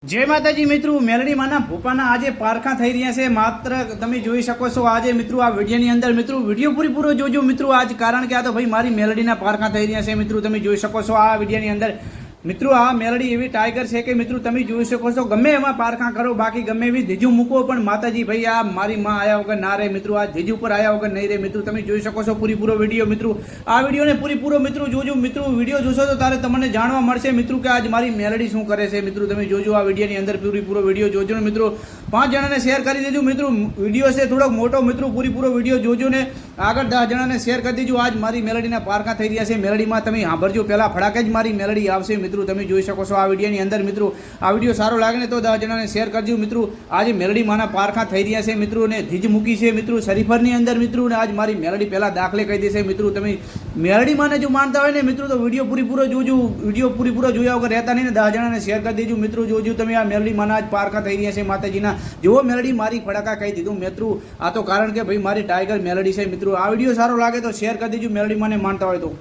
जय माताजी मित्रों मेलडी माना भोपाना आज पारखा थई रह्या छे। मात्र तमे जोई शको छो आज मित्रों आ विडियोनी अंदर मित्रों विडियो पूरो जोजो मित्रों आज कारण के आ तो भाई मारी मेलडीना पारखा थई रह्या छे। मित्रों तमे जोई शको छो आ विडियोनी अंदर मित्रों आ मेलडी एवी टाइगर है कि मित्रों तमे जोई शको छो गमे एवा पारखा करो बाकी गमे एवी धीजू मूको पण माताजी भाई आ मारी मां आया वगर ना रे मित्रों आ धीजू पर आया वगर नहीं रे। मित्रों तमे जोई शको छो पूरो विडियो मित्रों आ विडियो ने पूरो मित्रों जोजो मित्रों विडियो जोशो तो तारे तमने जाणवा मळशे मित्रों के आज मारी मेलडी शुं करे छे। मित्रों तमे जोजो आ विडियोनी अंदर पूरो विडियो जोजो मित्रों 5 जणाने शेर करी देजो। मित्रों विडियो से थोड़ो मोटो मित्रों पूरो विडियो जोजो ने आगळ 10 जणाने शेर कर दीजो। आज मारी मेलडीना पारखा थई रह्या छे। मेलडीमां तमे सांभळजो पहेला फड़ाके ज मारी मेलडी आवशे। मित्रों तमे जोई शको छो आ विडियोनी अंदर मित्रों आ विडियो सारो लागे ने तो 10 जणाने शेर करजो। मित्रों आज मेलडी माना पारखा थई रह्या छे। मित्रों ने धीज मूकी छे मित्रों शरीफरनी अंदर। मित्रों ने आज मारी मेलडी पहेला दाखले कही देशे। मित्रों तमे मेलडी माने जो मानता होय ने मित्रों तो विडियो पूरो जोजो। विडियो पूरो जोया वगर रहता नहीं ने 10 जणाने शेर कर देजो। मित्रों जोजो तमे आ मेलडी माना आज पारखा थई रह्या छे माताजीना। जो मेलडी मारी फड़ाका कही दीधुं मित्रों आ तो कारण के भाई मारी टाइगर मेलडी छे। मित्रों आ विडियो सारो लागे तो शेर कर दीजो मेलडी माने मानता होय तो।